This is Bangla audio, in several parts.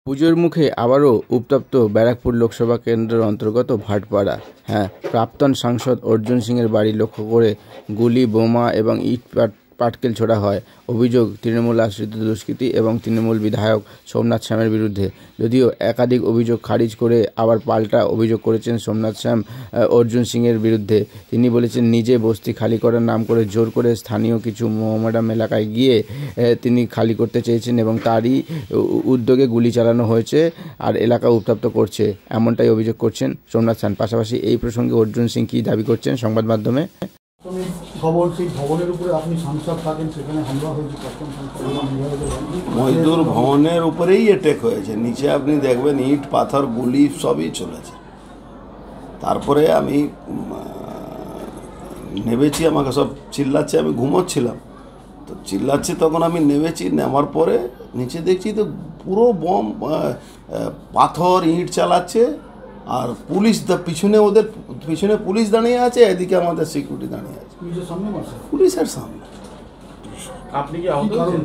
পুজোর মুখে আবারও উত্তপ্ত ব্যারাকপুর লোকসভা কেন্দ্রের অন্তর্গত ভাটপাড়া। প্রাক্তন সাংসদ অর্জুন সিংয়ের বাড়ি লক্ষ্য করে গুলি, বোমা এবং ইট পাটকেল ছোড়া হয়। অভিযোগ তৃণমূল আশ্রিত দুষ্কৃতী এবং তৃণমূল বিধায়ক সোমনাথ শ্যামের বিরুদ্ধে। যদিও একাধিক অভিযোগ খারিজ করে আবার পাল্টা অভিযোগ করেছেন সোমনাথ শ্যাম অর্জুন সিংয়ের বিরুদ্ধে। তিনি বলেছেন, নিজে বস্তি খালি করার নাম করে জোর করে স্থানীয় কিছু মোহামেডান এলাকায় গিয়ে তিনি খালি করতে চেয়েছেন এবং তারই উদ্যোগে গুলি চালানো হয়েছে আর এলাকা উত্তপ্ত করছে, এমনটাই অভিযোগ করছেন সোমনাথ শ্যাম। পাশাপাশি এই প্রসঙ্গে অর্জুন সিং কী দাবি করছেন সংবাদ মাধ্যমে। মজদুর ভবনের উপরেই অ্যাটাক হয়েছে, নিচে আপনি দেখবেন ইট পাথর গুলি সবই চলেছে। তারপরে আমি নেমেছি, আমাকে সব চিল্লাচ্ছে, আমি ঘুমোচ্ছিলাম তো চিল্লাচ্ছে, তখন আমি নেমেছি। নেওয়ার পরে নিচে দেখছি তো পুরো বম, পাথর ইট চালাচ্ছে আর পুলিশ পিছনে, ওদের পিছনে পুলিশ দাঁড়িয়ে আছে, এদিকে আমাদের সিকিউরিটি দাঁড়িয়ে আছে পুলিশের সামনে। আপনি কি আহত হয়েছেন?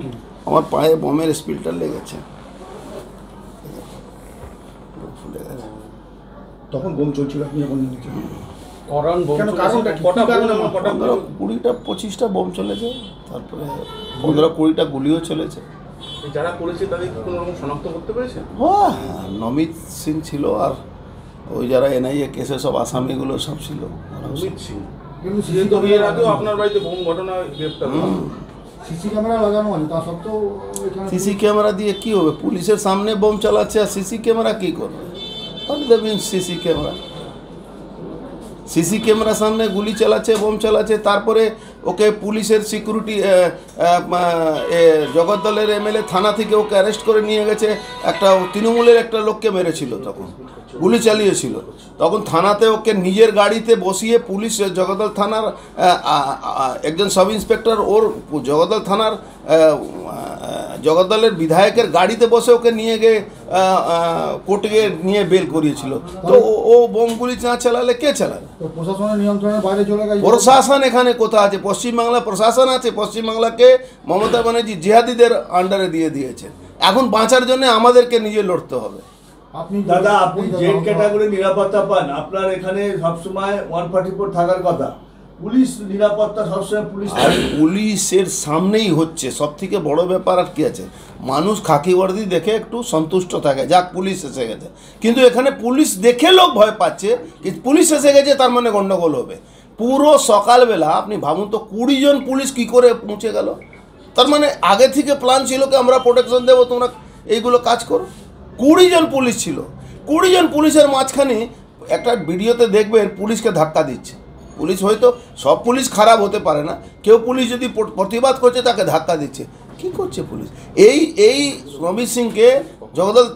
আমার পায়ে বোমের স্পিলটা লেগেছে। তখন বোম চলছিল, আপনি যখন 20-25টা বোম চলেছে, তারপরে 15-20টা গুলিও চলেছে। যারা করেছে তাদের কোনো রকম শনাক্ত করতে পেরেছে? হ্যাঁ, নমিত সিং ছিল আর ওই যারা এনআইএ কেসে সব আসামিগুলো সব ছিল। নমিত সিং এর আগেও আপনার বাড়িতে বোম ঘটনা গ্রেপ্তার। সিসি ক্যামেরা লাগানো আছে, তা সত্ত্বেও সিসি ক্যামেরা দিয়ে কি হবে? পুলিশের সামনে বোম চালাচ্ছে আর সিসি ক্যামেরা কি করবে? সিসি ক্যামেরা, সিসি ক্যামেরা সামনে গুলি চালাচ্ছে, বোম চালাচ্ছে। তারপরে ওকে পুলিশের সিকিউরিটি, জগদ্দলের এমএলএ থানা থেকে ওকে অ্যারেস্ট করে নিয়ে গেছে। একটা তৃণমূলের একটা লোককে মেরেছিল, তখন গুলি চালিয়েছিল, তখন থানাতে ওকে নিজের গাড়িতে বসিয়ে পুলিশ, জগদ্দল থানার একজন সাব ইন্সপেক্টর ওর জগদ্দল থানার জগদ্দলের বিধায়কের গাড়িতে বসে ওকে নিয়ে গিয়ে কোর্টে নিয়ে বেল করিয়েছিল। তো ও বোমগুলি না চালালে কে চালাবে? প্রশাসনের নিয়ন্ত্রণের বাইরে চলে গেছে। প্রশাসন এখানে কোথায় আছে? পশ্চিমবাংলা প্রশাসন আছে। পশ্চিমবাংলাকে মমতা ব্যানার্জি জিহাদিদের আন্ডারে দিয়ে দিয়েছেন। এখন বাঁচার জন্য আমাদেরকে নিজে লড়তে হবে। দাদা, আপনি জেড ক্যাটাগরি নিরাপত্তা পান, আপনার এখানে সবসময় 144 থাকার কথা। পুলিশ নিরাপত্তা সবসময় পুলিশের সামনেই হচ্ছে। সব থেকে বড় ব্যাপার আর কি আছে, মানুষ খাকি বর্দি দেখে একটু সন্তুষ্ট থাকে, যাক পুলিশ এসে গেছে। কিন্তু এখানে পুলিশ দেখে লোক ভয় পাচ্ছে কি পুলিশ এসে গেছে তার মানে গন্ডগোল হবে। পুরো সকালবেলা আপনি ভাবুন তো 20 জন পুলিশ কি করে পৌঁছে গেল? তার মানে আগে থেকে প্ল্যান ছিল কি আমরা প্রোটেকশন দেবো, তোমরা এইগুলো কাজ করো। 20 জন পুলিশ ছিল। 20 জন পুলিশের মাঝখানে একটা ভিডিওতে দেখবেন পুলিশকে ধাক্কা দিচ্ছে। পুলিশ হয়তো সব পুলিশ খারাপ হতে পারে না, কেউ পুলিশ যদি প্রতিবাদ করছে তাকে ধাক্কা দিচ্ছে। কি করছে পুলিশ? এই নমিত সিংকে জগদ্দল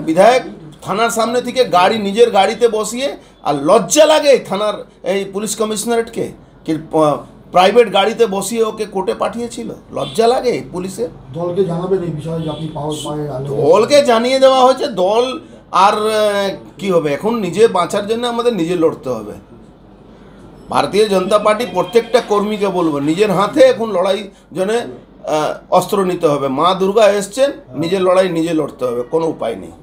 বিধায়ক থানার সামনে থেকে গাড়ি, নিজের গাড়িতে বসিয়ে, আর লজ্জা লাগে থানার এই পুলিশ কমিশনারেটকে কি প্রাইভেট গাড়িতে বসিয়ে ওকে কোর্টে পাঠিয়েছিল? লজ্জা লাগে পুলিশের। দলকে জানাবেন এই বিষয়ে, আপনি দলকে জানিয়ে দেওয়া হয়েছে। দল আর কি হবে? এখন নিজে বাঁচার জন্য আমাদের নিজে লড়তে হবে। ভারতীয় জনতা পার্টি প্রত্যেকটা কর্মীকে বলবো, নিজের হাতে এখন লড়াই জন্য অস্ত্র নিতে হবে। মা দুর্গা এসছেন, নিজের লড়াই নিজে লড়তে হবে, কোনো উপায় নেই।